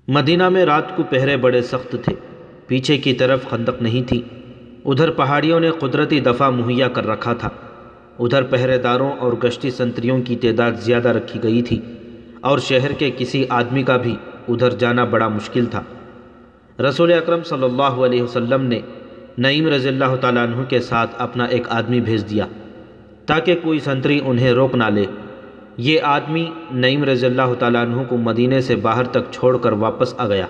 مدینہ میں رات کو پہرے بڑے سخت تھے۔ پیچھے کی طرف خندق نہیں تھی، ادھر پہاڑیوں نے قدرتی دفاع مہیا کر رکھا تھا۔ ادھر پہرے داروں اور گشتی سنتریوں کی تعداد زیادہ رکھی گئی تھی، اور شہر کے کسی آدمی کا بھی ادھر جانا بڑا مشکل تھا۔ رسول اکرم صلی اللہ علیہ وسلم نے نعیم رضی اللہ تعالیٰ عنہ کے ساتھ اپنا ایک آدمی بھیج دیا تاکہ کوئی سنتری انہیں روک نہ لے۔ یہ آدمی نعیم رضی اللہ تعالیٰ عنہ کو مدینے سے باہر تک چھوڑ کر واپس آ گیا۔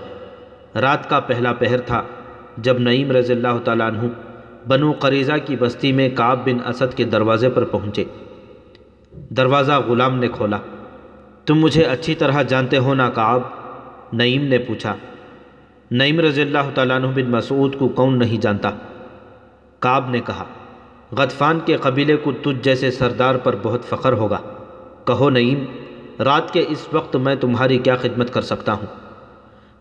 رات کا پہلا پہر تھا جب نعیم رضی اللہ تعالیٰ عنہ بنو قریظہ کی بستی میں کعب بن اسد کے دروازے پر پہنچے۔ دروازہ غلام نے کھولا۔ تم مجھے اچھی طرح جانتے ہو نا کعب؟ نعیم نے پوچھا۔ نعیم رضی اللہ تعالیٰ عنہ بن مسعود کو کون نہیں جانتا؟ کعب نے کہا۔ غطفان کے قبیلے کو تجھ جیسے سردار پر بہت فخر ہوگا۔ کہو نعیم، رات کے اس وقت میں تمہاری کیا خدمت کر سکتا ہوں؟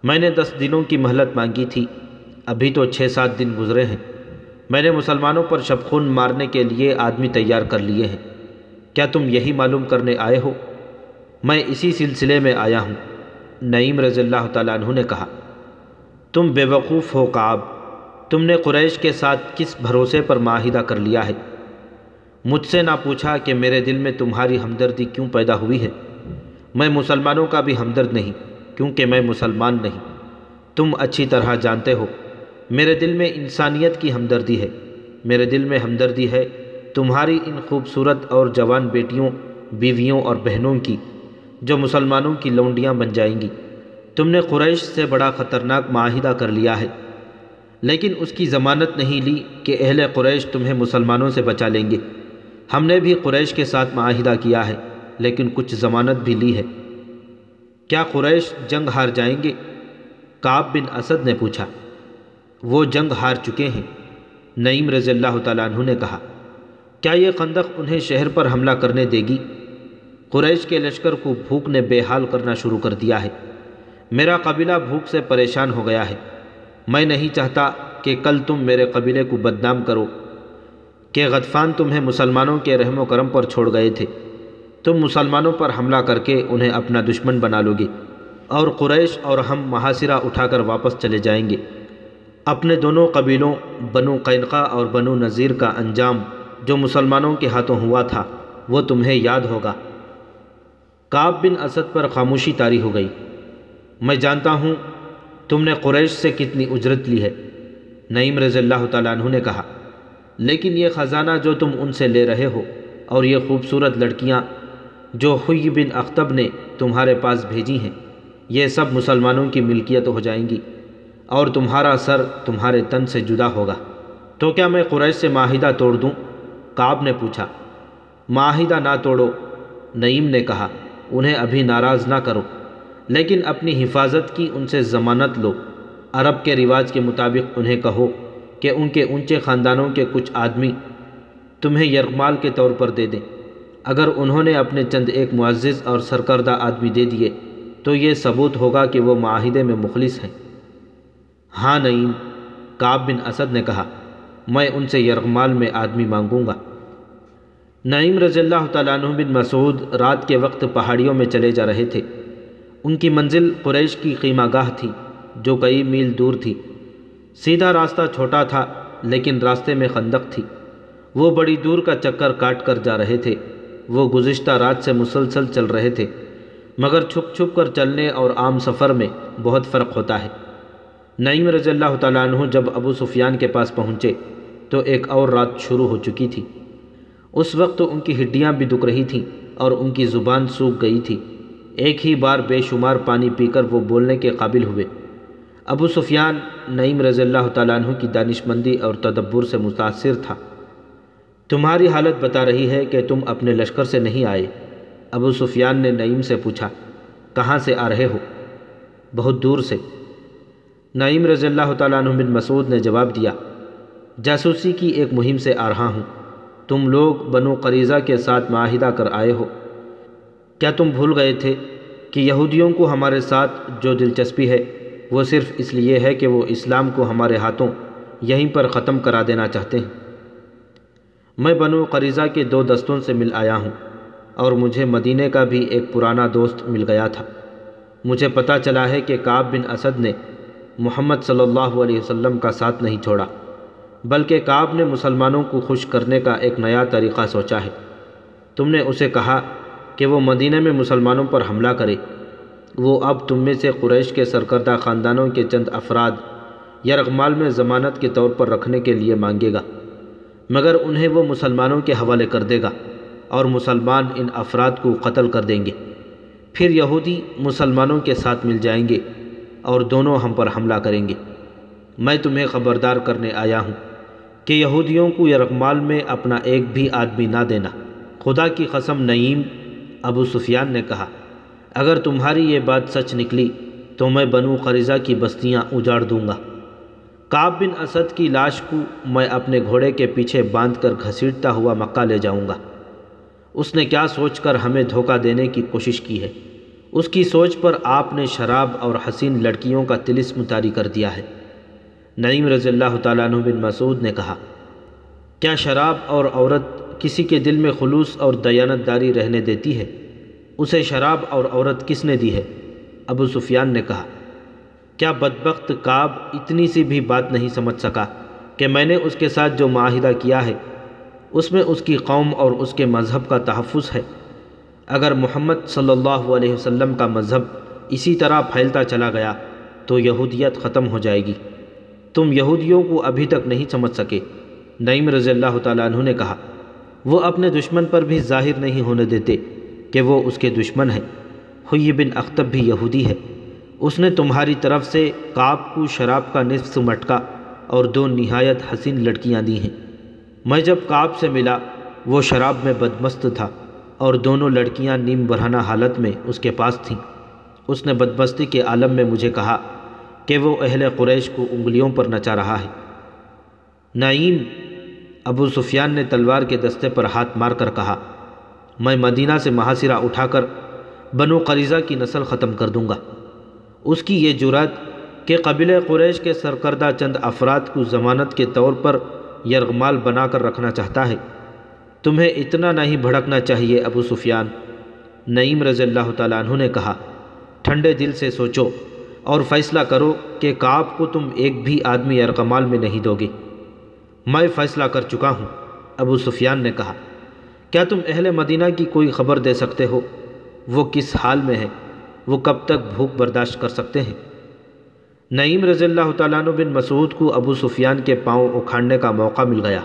میں نے 10 دنوں کی مہلت مانگی تھی، ابھی تو 6-7 دن گزرے ہیں۔ میں نے مسلمانوں پر شبخون مارنے کے لیے آدمی تیار کر لیے ہیں۔ کیا تم یہی معلوم کرنے آئے ہو؟ میں اسی سلسلے میں آیا ہوں، نعیم رضی اللہ تعالیٰ عنہ نے کہا۔ تم بے وقوف ہو کعب، تم نے قریش کے ساتھ کس بھروسے پر معاہدہ کر لیا ہے؟ مجھ سے نہ پوچھا کہ میرے دل میں تمہاری ہمدردی کیوں پیدا ہوئی ہے۔ میں مسلمانوں کا بھی ہمدرد نہیں، کیونکہ میں مسلمان نہیں۔ تم اچھی طرح جانتے ہو میرے دل میں انسانیت کی ہمدردی ہے۔ میرے دل میں ہمدردی ہے تمہاری ان خوبصورت اور جوان بیٹیوں، بیویوں اور بہنوں کی جو مسلمانوں کی لونڈیاں بن جائیں گی۔ تم نے قریش سے بڑا خطرناک معاہدہ کر لیا ہے، لیکن اس کی ضمانت نہیں لی کہ اہل قریش تمہیں مسلمانوں سے بچا لیں گے۔ ہم نے بھی قریش کے ساتھ معاہدہ کیا ہے، لیکن کچھ ضمانت بھی لی ہے۔ کیا قریش جنگ ہار جائیں گے؟ کعب بن اسد نے پوچھا۔ وہ جنگ ہار چکے ہیں، نعیم رضی اللہ تعالیٰ عنہ نے کہا۔ کیا یہ خندق انہیں شہر پر حملہ کرنے دے گی؟ قریش کے لشکر کو بھوک نے بے حال کرنا شروع کر دیا ہے۔ میرا قبیلہ بھوک سے پریشان ہو گیا ہے۔ میں نہیں چاہتا کہ کل تم میرے قبیلے کو بدنام کرو کہ غطفان تمہیں مسلمانوں کے رحم و کرم پر چھوڑ گئے تھے۔ تم مسلمانوں پر حملہ کر کے انہیں اپنا دشمن بنا لو گے، اور قریش اور ہم محاصرہ اٹھا کر واپس چلے جائیں گے۔ اپنے دونوں قبیلوں بنو قینقاع اور بنو نذیر کا انجام جو مسلمانوں کے ہاتھوں ہوا تھا وہ تمہیں یاد ہوگا۔ کعب بن اسد پر خاموشی طاری ہو گئی۔ میں جانتا ہوں تم نے قریش سے کتنی اجرت لی ہے، نعیم رضی اللہ تعالیٰ عنہ نے کہا، لیکن یہ خزانہ جو تم ان سے لے رہے ہو اور یہ خوبصورت لڑکیاں جو حی بن اخطب نے تمہارے پاس بھیجی ہیں، یہ سب مسلمانوں کی ملکیت ہو جائیں گی، اور تمہارا سر تمہارے تن سے جدا ہوگا۔ تو کیا میں قریش سے معاہدہ توڑ دوں؟ کعب نے پوچھا۔ معاہدہ نہ توڑو، نعیم نے کہا، انہیں ابھی ناراض نہ کرو، لیکن اپنی حفاظت کی ان سے ضمانت لو۔ عرب کے رواج کے مطابق انہیں کہو کہ ان کے اونچے خاندانوں کے کچھ آدمی تمہیں یرغمال کے طور پر دے دیں۔ اگر انہوں نے اپنے چند ایک معزز اور سرکردہ آدمی دے دیے تو یہ ثبوت ہوگا کہ وہ معاہدے میں مخلص ہیں۔ ہاں نعیم، کعب بن اسد نے کہا، میں ان سے یرغمال میں آدمی مانگوں گا۔ نعیم رضی اللہ تعالیٰ عنہ بن مسعود رات کے وقت پہاڑیوں میں چلے جا رہے تھے۔ ان کی منزل قریش کی خیمہ گاہ تھی جو کئی میل دور تھی۔ سیدھا راستہ چھوٹا تھا، لیکن راستے میں خندق تھی۔ وہ بڑی دور کا چکر کاٹ کر جا رہے تھے۔ وہ گزشتہ رات سے مسلسل چل رہے تھے، مگر چھپ چھپ کر چلنے اور عام سفر میں بہت فرق ہوتا ہے۔ نعیم رضی اللہ تعالیٰ عنہ جب ابو سفیان کے پاس پہنچے تو ایک اور رات شروع ہو چکی تھی۔ اس وقت ان کی ہڈیاں بھی دکھ رہی تھیں اور ان کی زبان سوکھ گئی تھی۔ ایک ہی بار بے شمار پانی پی کر وہ بولنے کے قابل ہوئے۔ ابو سفیان نعیم رضی اللہ تعالیٰ عنہ کی دانشمندی اور تدبر سے متاثر تھا۔ تمہاری حالت بتا رہی ہے کہ تم اپنے لشکر سے نہیں آئے۔ ابو سفیان نے نعیم سے پوچھا، کہاں سے آ رہے ہو؟ بہت دور سے، نعیم رضی اللہ تعالیٰ عنہ بن مسعود نے جواب دیا۔ جاسوسی کی ایک مہم سے آ رہا ہوں۔ تم لوگ بنو قریظہ کے ساتھ معاہدہ کر آئے ہو۔ کیا تم بھول گئے تھے کہ یہودیوں کو ہمارے ساتھ جو دلچسپی ہے وہ صرف اس لیے ہے کہ وہ اسلام کو ہمارے ہاتھوں یہیں پر ختم کرا دینا چاہتے ہیں؟ میں بنو قریظہ کے 2 دستوں سے مل آیا ہوں، اور مجھے مدینے کا بھی ایک پرانا دوست مل گیا تھا۔ مجھے پتہ چلا ہے کہ کعب بن اسد نے محمد صلی اللہ علیہ وسلم کا ساتھ نہیں چھوڑا، بلکہ کعب نے مسلمانوں کو خوش کرنے کا ایک نیا طریقہ سوچا ہے۔ تم نے اسے کہا کہ وہ مدینہ میں مسلمانوں پر حملہ کرے۔ وہ اب تم میں سے قریش کے سرکردہ خاندانوں کے چند افراد یرغمال میں ضمانت کے طور پر رکھنے کے لیے مانگے گا، مگر انہیں وہ مسلمانوں کے حوالے کر دے گا اور مسلمان ان افراد کو قتل کر دیں گے۔ پھر یہودی مسلمانوں کے ساتھ مل جائیں گے اور دونوں ہم پر حملہ کریں گے۔ میں تمہیں خبردار کرنے آیا ہوں کہ یہودیوں کو یرغمال میں اپنا ایک بھی آدمی نہ دینا۔ خدا کی قسم نعیم، ابو سفیان نے کہا، اگر تمہاری یہ بات سچ نکلی تو میں بنو قریظہ کی بستیاں اجاڑ دوں گا۔ کعب بن اسد کی لاش کو میں اپنے گھوڑے کے پیچھے باندھ کر گھسیٹتا ہوا مکہ لے جاؤں گا۔ اس نے کیا سوچ کر ہمیں دھوکہ دینے کی کوشش کی ہے؟ اس کی سوچ پر آپ نے شراب اور حسین لڑکیوں کا طلسم طاری کر دیا ہے۔ نعیم رضی اللہ تعالیٰ عنہ بن مسعود نے کہا، کیا شراب اور عورت کسی کے دل میں خلوص اور دیانت داری رہنے دیتی ہے؟ اسے شراب اور عورت کس نے دی ہے؟ ابو سفیان نے کہا، کیا بدبخت کعب اتنی سی بھی بات نہیں سمجھ سکا کہ میں نے اس کے ساتھ جو معاہدہ کیا ہے اس میں اس کی قوم اور اس کے مذہب کا تحفظ ہے؟ اگر محمد صلی اللہ علیہ وسلم کا مذہب اسی طرح پھیلتا چلا گیا تو یہودیت ختم ہو جائے گی۔ تم یہودیوں کو ابھی تک نہیں سمجھ سکے۔ نعیم رضی اللہ تعالیٰ عنہ نے کہا، وہ اپنے دشمن پر بھی ظاہر نہیں ہونے دیتے کہ وہ اس کے دشمن ہیں۔ حیی بن اخطب بھی یہودی ہے، اس نے تمہاری طرف سے کعب کو شراب کا نصف مٹکا اور 2 نہایت حسین لڑکیاں دی ہیں۔ میں جب کعب سے ملا وہ شراب میں بدمست تھا اور دونوں لڑکیاں نیم برہنہ حالت میں اس کے پاس تھیں۔ اس نے بدمستی کے عالم میں مجھے کہا کہ وہ اہل قریش کو انگلیوں پر نچا رہا ہے۔ نعیم، ابو سفیان نے تلوار کے دستے پر ہاتھ مار کر کہا، میں مدینہ سے محاصرہ اٹھا کر بنو قریظہ کی نسل ختم کر دوں گا۔ اس کی یہ جرأت کہ قبیلہ قریش کے سرکردہ چند افراد کو ضمانت کے طور پر یرغمال بنا کر رکھنا چاہتا ہے۔ تمہیں اتنا نہیں بھڑکنا چاہیے ابو سفیان۔ نعیم رضی اللہ تعالیٰ عنہ نے کہا، ٹھنڈے دل سے سوچو اور فیصلہ کرو کہ کعب کو تم ایک بھی آدمی یرغمال میں نہیں دو گے۔ میں فیصلہ کر چکا ہوں، ابو سفیان نے کہا، کیا تم اہل مدینہ کی کوئی خبر دے سکتے ہو؟ وہ کس حال میں ہے؟ وہ کب تک بھوک برداشت کر سکتے ہیں؟ نعیم رضی اللہ تعالیٰ عنہ بن مسعود کو ابو سفیان کے پاؤں اکھاڑنے کا موقع مل گیا۔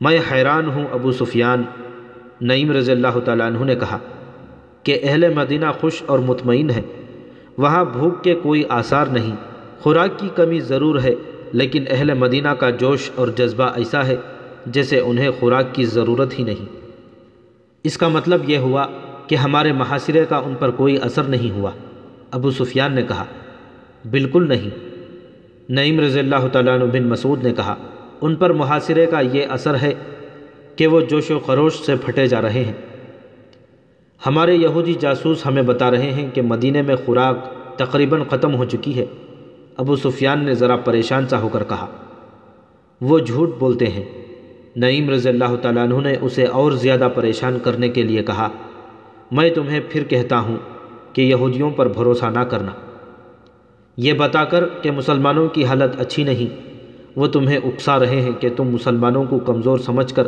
میں حیران ہوں ابو سفیان، نعیم رضی اللہ تعالیٰ عنہ نے کہا، کہ اہل مدینہ خوش اور مطمئن ہے، وہاں بھوک کے کوئی آثار نہیں۔ خوراک کی کمی ضرور ہے، لیکن اہل مدینہ کا جوش اور جذبہ ایسا ہے جیسے انہیں خوراک کی ضرورت ہی نہیں۔ اس کا مطلب یہ ہوا کہ ہمارے محاصرے کا ان پر کوئی اثر نہیں ہوا؟ ابو سفیان نے کہا، بالکل نہیں۔ نعیم رضی اللہ تعالیٰ عنہ بن مسعود نے کہا، ان پر محاصرے کا یہ اثر ہے کہ وہ جوش و خروش سے پھٹے جا رہے ہیں۔ ہمارے یہودی جاسوس ہمیں بتا رہے ہیں کہ مدینے میں خوراک تقریباً ختم ہو چکی ہے۔ ابو سفیان نے ذرا پریشان سا ہو کر کہا، وہ جھوٹ بولتے ہیں۔ نعیم رضی اللہ تعالیٰ عنہ نے اسے اور زیادہ پریشان کرنے کے لیے کہا، میں تمہیں پھر کہتا ہوں کہ یہودیوں پر بھروسہ نہ کرنا۔ یہ بتا کر کہ مسلمانوں کی حالت اچھی نہیں، وہ تمہیں اکسا رہے ہیں کہ تم مسلمانوں کو کمزور سمجھ کر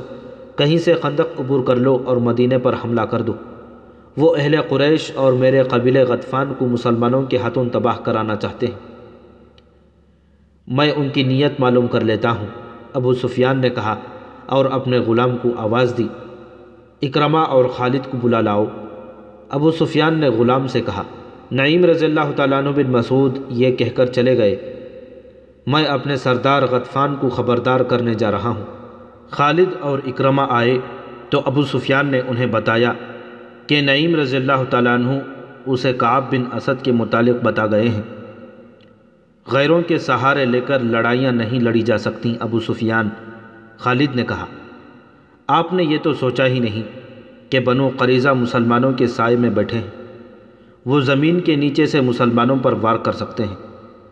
کہیں سے خندق عبور کر لو اور مدینے پر حملہ کر دو۔ وہ اہل قریش اور میرے قبیلے غطفان کو مسلمانوں کے ہاتھوں تباہ کرانا چاہتے ہیں۔ میں ان کی نیت معلوم کر لیتا ہوں، ابو سفیان نے کہا اور اپنے غلام کو آواز دی، اکرمہ اور خالد کو بلا لاؤ۔ ابو سفیان نے غلام سے کہا۔ نعیم رضی اللہ تعالیٰ عنہ بن مسعود یہ کہہ کر چلے گئے، میں اپنے سردار غطفان کو خبردار کرنے جا رہا ہوں۔ خالد اور اکرمہ آئے تو ابو سفیان نے انہیں بتایا کہ نعیم رضی اللہ تعالیٰ عنہ اسے کعب بن اسد کے متعلق بتا گئے ہیں۔ غیروں کے سہارے لے کر لڑائیاں نہیں لڑی جا سکتیں ابو سفیان، خالد نے کہا۔ آپ نے یہ تو سوچا ہی نہیں کہ بنو قریظہ مسلمانوں کے سائے میں بیٹھے ہیں، وہ زمین کے نیچے سے مسلمانوں پر وار کر سکتے ہیں،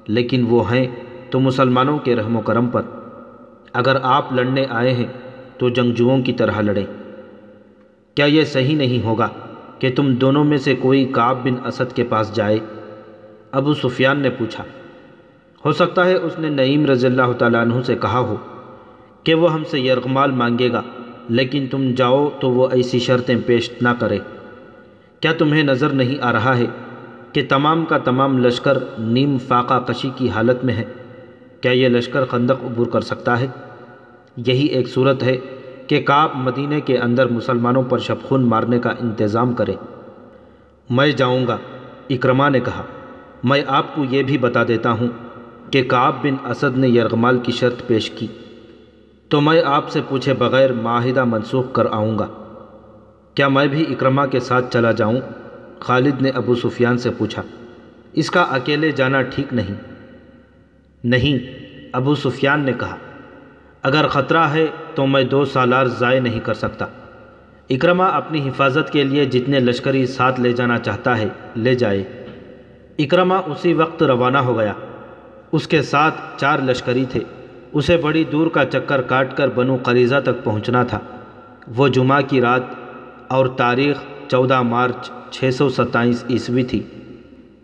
لیکن وہ ہیں تو مسلمانوں کے رحم و کرم پر۔ اگر آپ لڑنے آئے ہیں تو جنگجوؤں کی طرح لڑیں۔ کیا یہ صحیح نہیں ہوگا کہ تم دونوں میں سے کوئی کعب بن اسد کے پاس جائے؟ ابو سفیان نے پوچھا۔ ہو سکتا ہے اس نے نعیم رضی اللہ تعالیٰ عنہ سے کہا ہو کہ وہ ہم سے یرغمال مانگے گا، لیکن تم جاؤ تو وہ ایسی شرطیں پیش نہ کرے۔ کیا تمہیں نظر نہیں آ رہا ہے کہ تمام کا تمام لشکر نیم فاقہ کشی کی حالت میں ہے؟ کیا یہ لشکر خندق عبور کر سکتا ہے؟ یہی ایک صورت ہے کہ کعب مدینے کے اندر مسلمانوں پر شبخون مارنے کا انتظام کرے۔ میں جاؤں گا، اکرمہ نے کہا۔ میں آپ کو یہ بھی بتا دیتا ہوں کہ کعب بن اسد نے یرغمال کی شرط پیش کی تو میں آپ سے پوچھے بغیر معاہدہ منسوخ کر آؤں گا۔ کیا میں بھی اکرمہ کے ساتھ چلا جاؤں؟ خالد نے ابو سفیان سے پوچھا۔ اس کا اکیلے جانا ٹھیک نہیں۔ نہیں، ابو سفیان نے کہا، اگر خطرہ ہے تو میں 2 سالار ضائع نہیں کر سکتا۔ اکرمہ اپنی حفاظت کے لیے جتنے لشکری ساتھ لے جانا چاہتا ہے لے جائے۔ اکرمہ اسی وقت روانہ ہو گیا۔ اس کے ساتھ 4 لشکری تھے۔ اسے بڑی دور کا چکر کاٹ کر بنو قریظہ تک پہنچنا تھا۔ وہ جمعہ کی رات اور تاریخ 14 مارچ 627 عیسوی تھی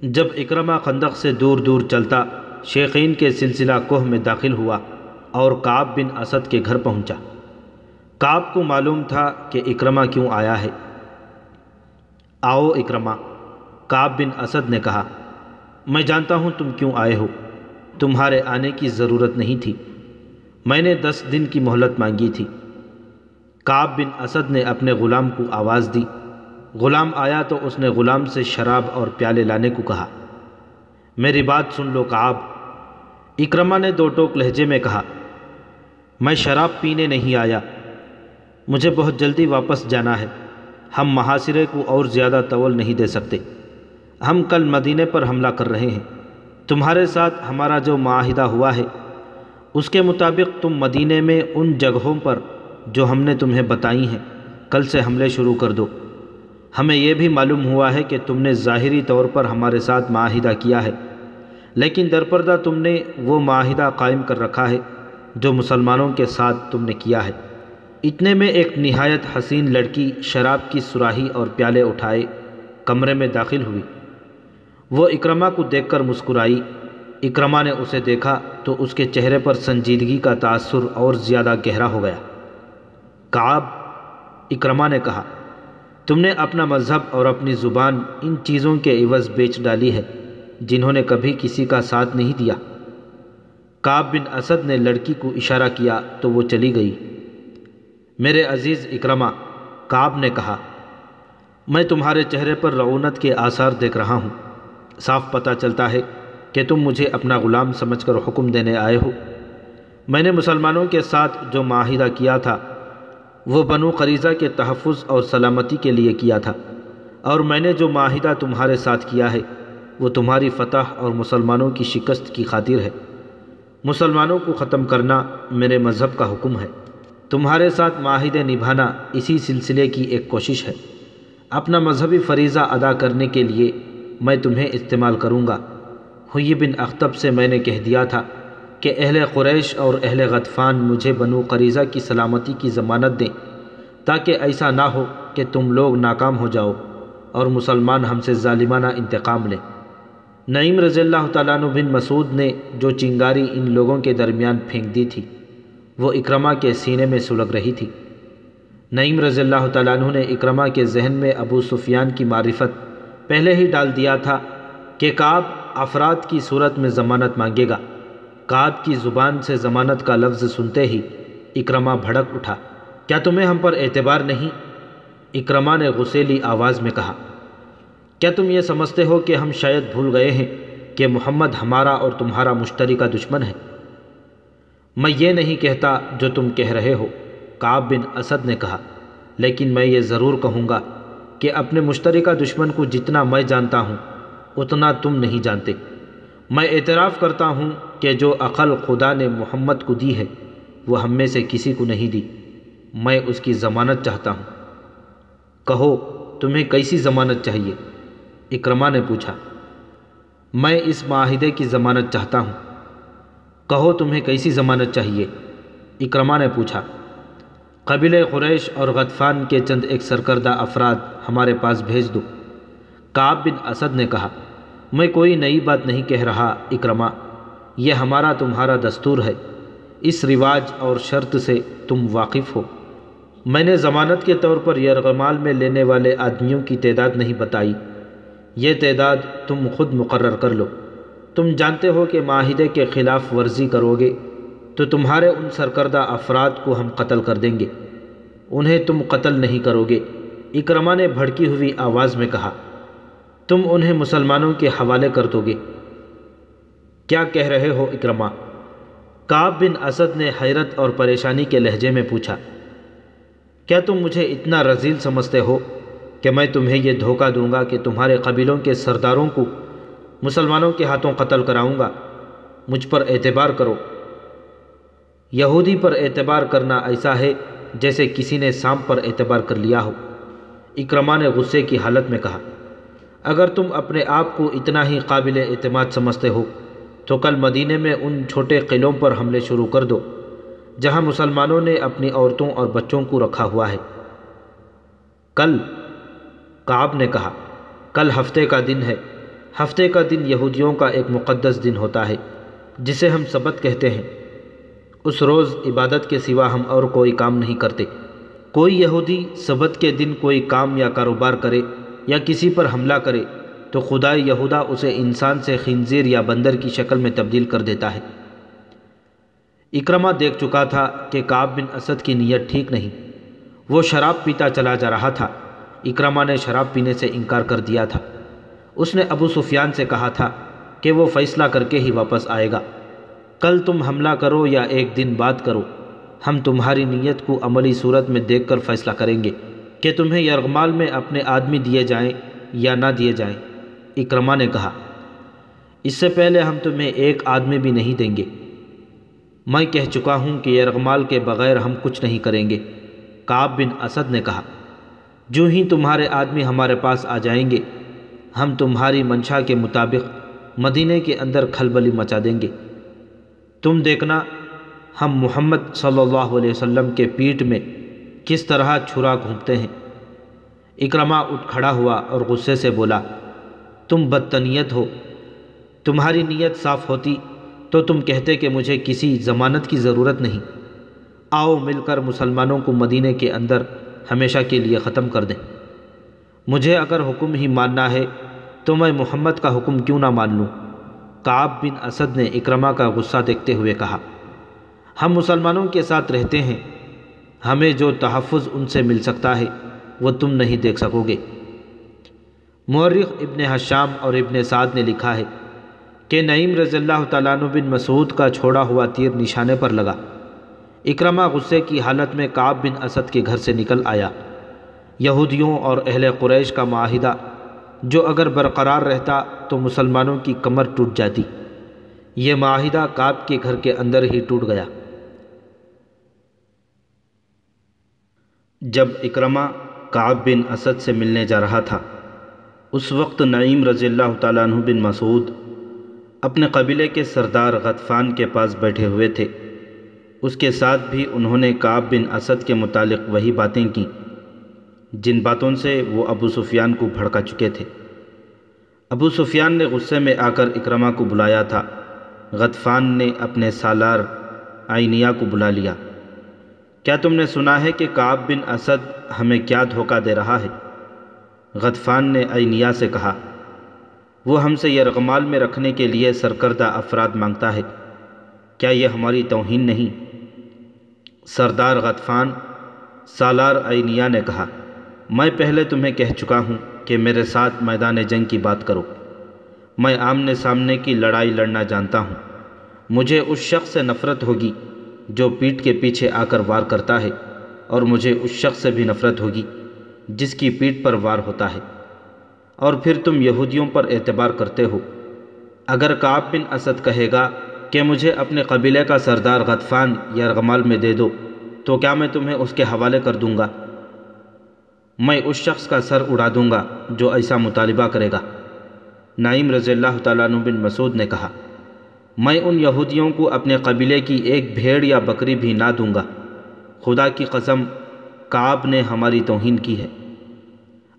جب اکرمہ خندق سے دور دور چلتا شیخین کے سلسلہ کوہ میں داخل ہوا اور کعب بن اسد کے گھر پہنچا۔ کعب کو معلوم تھا کہ اکرمہ کیوں آیا ہے۔ آؤ اکرمہ، کعب بن اسد نے کہا، میں جانتا ہوں تم کیوں آئے ہو۔ تمہارے آنے کی ضرورت نہیں تھی، میں نے 10 دن کی مہلت مانگی تھی۔ کعب بن اسد نے اپنے غلام کو آواز دی۔ غلام آیا تو اس نے غلام سے شراب اور پیالے لانے کو کہا۔ میری بات سن لو کعب، اکرمہ نے 2 ٹوک لہجے میں کہا، میں شراب پینے نہیں آیا، مجھے بہت جلدی واپس جانا ہے۔ ہم محاصرے کو اور زیادہ طول نہیں دے سکتے۔ ہم کل مدینے پر حملہ کر رہے ہیں۔ تمہارے ساتھ ہمارا جو معاہدہ ہوا ہے اس کے مطابق تم مدینے میں ان جگہوں پر جو ہم نے تمہیں بتائی ہیں کل سے حملے شروع کر دو۔ ہمیں یہ بھی معلوم ہوا ہے کہ تم نے ظاہری طور پر ہمارے ساتھ معاہدہ کیا ہے، لیکن درپردہ تم نے وہ معاہدہ قائم کر رکھا ہے جو مسلمانوں کے ساتھ تم نے کیا ہے۔ اتنے میں ایک نہایت حسین لڑکی شراب کی سراہی اور پیالے اٹھائے کمرے میں داخل ہوئی۔ وہ اکرمہ کو دیکھ کر مسکرائی۔ اکرمہ نے اسے دیکھا تو اس کے چہرے پر سنجیدگی کا تاثر اور زیادہ گہرا ہو گیا۔ کعب، اکرمہ نے کہا، تم نے اپنا مذہب اور اپنی زبان ان چیزوں کے عوض بیچ ڈالی ہے جنہوں نے کبھی کسی کا ساتھ نہیں دیا۔ کعب بن اسد نے لڑکی کو اشارہ کیا تو وہ چلی گئی۔ میرے عزیز اکرمہ، کعب نے کہا، میں تمہارے چہرے پر رعونت کے آثار دیکھ رہا ہوں۔ صاف پتہ چلتا ہے کہ تم مجھے اپنا غلام سمجھ کر حکم دینے آئے ہو۔ میں نے مسلمانوں کے ساتھ جو معاہدہ کیا تھا وہ بنو قریظہ کے تحفظ اور سلامتی کے لیے کیا تھا، اور میں نے جو معاہدہ تمہارے ساتھ کیا ہے وہ تمہاری فتح اور مسلمانوں کی شکست کی خاطر ہے۔ مسلمانوں کو ختم کرنا میرے مذہب کا حکم ہے۔ تمہارے ساتھ معاہدے نبھانا اسی سلسلے کی ایک کوشش ہے۔ اپنا مذہبی فریضہ ادا کرنے کے لیے میں تمہیں استعمال کروں گا۔ حیی بن اخطب سے میں نے کہہ دیا تھا کہ اہل قریش اور اہل غطفان مجھے بنو قریظہ کی سلامتی کی ضمانت دیں، تاکہ ایسا نہ ہو کہ تم لوگ ناکام ہو جاؤ اور مسلمان ہم سے ظالمانہ انتقام لیں۔ نعیم رضی اللہ تعالیٰ عنہ بن مسعود نے جو چنگاری ان لوگوں کے درمیان پھینک دی تھی وہ اکرمہ کے سینے میں سلگ رہی تھی۔ نعیم رضی اللہ تعالیٰ عنہ نے اکرمہ کے ذہن میں ابو سفیان کی معرفت پہلے ہی ڈال دیا تھا کہ کعب افراد کی صورت میں ضمانت مانگے گا۔ کعب کی زبان سے ضمانت کا لفظ سنتے ہی اکرمہ بھڑک اٹھا۔ کیا تمہیں ہم پر اعتبار نہیں؟ اکرمہ نے غصیلی آواز میں کہا۔ کیا تم یہ سمجھتے ہو کہ ہم شاید بھول گئے ہیں کہ محمد ہمارا اور تمہارا مشترکہ دشمن ہے؟ میں یہ نہیں کہتا جو تم کہہ رہے ہو، کعب بن اسد نے کہا، لیکن میں یہ ضرور کہوں گا کہ اپنے مشترکہ دشمن کو جتنا میں جانتا ہوں اتنا تم نہیں جانتے۔ میں اعتراف کرتا ہوں کہ جو عقل خدا نے محمد کو دی ہے وہ ہم میں سے کسی کو نہیں دی۔ میں اس کی ضمانت چاہتا ہوں۔ کہو تمہیں کیسی ضمانت چاہیے؟ اکرمہ نے پوچھا۔ میں اس معاہدے کی ضمانت چاہتا ہوں۔ کہو تمہیں کیسی ضمانت چاہیے؟ اکرمہ نے پوچھا۔ قبیلہ قریش اور غطفان کے چند ایک سرکردہ افراد ہمارے پاس بھیج دو۔ کعب بن اسد نے کہا، میں کوئی نئی بات نہیں کہہ رہا اکرمہ، یہ ہمارا تمہارا دستور ہے، اس رواج اور شرط سے تم واقف ہو۔ میں نے ضمانت کے طور پر یرغمال میں لینے والے آدمیوں کی تعداد نہیں بتائی، یہ تعداد تم خود مقرر کر لو۔ تم جانتے ہو کہ معاہدے کے خلاف ورزی کرو گے تو تمہارے ان سرکردہ افراد کو ہم قتل کر دیں گے، انہیں تم قتل نہیں کرو گے۔ اکرمہ نے بھڑکی ہوئی آواز میں کہا، تم انہیں مسلمانوں کے حوالے کر دو گے؟ کیا کہہ رہے ہو اکرمہ؟ کعب بن اسد نے حیرت اور پریشانی کے لہجے میں پوچھا، کیا تم مجھے اتنا رذیل سمجھتے ہو کہ میں تمہیں یہ دھوکہ دوں گا کہ تمہارے قبیلوں کے سرداروں کو مسلمانوں کے ہاتھوں قتل کراؤں گا؟ مجھ پر اعتبار کرو۔ یہودی پر اعتبار کرنا ایسا ہے جیسے کسی نے سانپ پر اعتبار کر لیا ہو۔ اکرمہ نے غصے کی حالت میں کہا، اگر تم اپنے آپ کو اتنا ہی قابل اعتماد سمجھتے ہو تو کل مدینے میں ان چھوٹے قلعوں پر حملے شروع کر دو جہاں مسلمانوں نے اپنی عورتوں اور بچوں کو رکھا ہوا ہے۔ کل؟ کعب نے کہا، کل ہفتے کا دن ہے۔ ہفتے کا دن یہودیوں کا ایک مقدس دن ہوتا ہے جسے ہم سبت کہتے ہیں۔ اس روز عبادت کے سوا ہم اور کوئی کام نہیں کرتے۔ کوئی یہودی سبت کے دن کوئی کام یا کاروبار کرے یا کسی پر حملہ کرے تو خدائے یہودا اسے انسان سے خنزیر یا بندر کی شکل میں تبدیل کر دیتا ہے۔ اکرمہ دیکھ چکا تھا کہ کعب بن اسد کی نیت ٹھیک نہیں، وہ شراب پیتا چلا جا رہا تھا۔ اکرمہ نے شراب پینے سے انکار کر دیا تھا۔ اس نے ابو سفیان سے کہا تھا کہ وہ فیصلہ کر کے ہی واپس آئے گا۔ کل تم حملہ کرو یا ایک دن بعد کرو، ہم تمہاری نیت کو عملی صورت میں دیکھ کر فیصلہ کریں گے کہ تمہیں یرغمال میں اپنے آدمی دیے جائیں یا نہ دیے جائیں۔ اکرمہ نے کہا، اس سے پہلے ہم تمہیں ایک آدمی بھی نہیں دیں گے۔ میں کہہ چکا ہوں کہ یرغمال کے بغیر ہم کچھ نہیں کریں گے۔ کعب بن اسد نے کہا، جو ہی تمہارے آدمی ہمارے پاس آ جائیں گے ہم تمہاری منشا کے مطابق مدینے کے اندر کھلبلی مچا دیں گے۔ تم دیکھنا ہم محمد صلی اللہ علیہ وسلم کے پیٹھ میں کس طرح چھرا گھونپتے ہیں۔ اکرمہ اٹھ کھڑا ہوا اور غصے سے بولا، تم بدتنیت ہو۔ تمہاری نیت صاف ہوتی تو تم کہتے کہ مجھے کسی ضمانت کی ضرورت نہیں، آؤ مل کر مسلمانوں کو مدینے کے اندر ہمیشہ کے لیے ختم کر دیں۔ مجھے اگر حکم ہی ماننا ہے تو میں محمد کا حکم کیوں نہ مان لوں؟ کعب بن اسد نے اکرمہ کا غصہ دیکھتے ہوئے کہا، ہم مسلمانوں کے ساتھ رہتے ہیں، ہمیں جو تحفظ ان سے مل سکتا ہے وہ تم نہیں دیکھ سکو گے۔ مورخ ابن ہشام اور ابن سعد نے لکھا ہے کہ نعیم رضی اللہ تعالیٰ عنہ بن مسعود کا چھوڑا ہوا تیر نشانے پر لگا۔ اکرمہ غصے کی حالت میں کعب بن اسد کے گھر سے نکل آیا۔ یہودیوں اور اہل قریش کا معاہدہ جو اگر برقرار رہتا تو مسلمانوں کی کمر ٹوٹ جاتی، یہ معاہدہ کعب کے گھر کے اندر ہی ٹوٹ گیا۔ جب اکرمہ کعب بن اسد سے ملنے جا رہا تھا اس وقت نعیم رضی اللہ تعالیٰ عنہ بن مسعود اپنے قبیلے کے سردار غطفان کے پاس بیٹھے ہوئے تھے۔ اس کے ساتھ بھی انہوں نے کعب بن اسد کے متعلق وہی باتیں کیں جن باتوں سے وہ ابو سفیان کو بھڑکا چکے تھے۔ ابو سفیان نے غصے میں آ کر اکرمہ کو بلایا تھا۔ غطفان نے اپنے سالار عینیہ کو بلا لیا۔ کیا تم نے سنا ہے کہ کعب بن اسد ہمیں کیا دھوکہ دے رہا ہے؟ غطفان نے عینیہ سے کہا، وہ ہم سے یرغمال میں رکھنے کے لیے سرکردہ افراد مانگتا ہے، کیا یہ ہماری توہین نہیں؟ سردار غطفان سالار عینیہ نے کہا، میں پہلے تمہیں کہہ چکا ہوں کہ میرے ساتھ میدان جنگ کی بات کرو، میں آمنے سامنے کی لڑائی لڑنا جانتا ہوں۔ مجھے اس شخص سے نفرت ہوگی جو پیٹھ کے پیچھے آ کر وار کرتا ہے، اور مجھے اس شخص سے بھی نفرت ہوگی جس کی پیٹھ پر وار ہوتا ہے۔ اور پھر تم یہودیوں پر اعتبار کرتے ہو۔ اگر کعب بن اسد کہے گا کہ مجھے اپنے قبیلے کا سردار غطفان یرغمال میں دے دو تو کیا میں تمہیں اس کے حوالے کر دوں گا؟ میں اس شخص کا سر اڑا دوں گا جو ایسا مطالبہ کرے گا۔ نعیم رضی اللہ تعالیٰ عنہ بن مسعود نے کہا، میں ان یہودیوں کو اپنے قبیلے کی ایک بھیڑ یا بکری بھی نہ دوں گا۔ خدا کی قسم کعب نے ہماری توہین کی ہے۔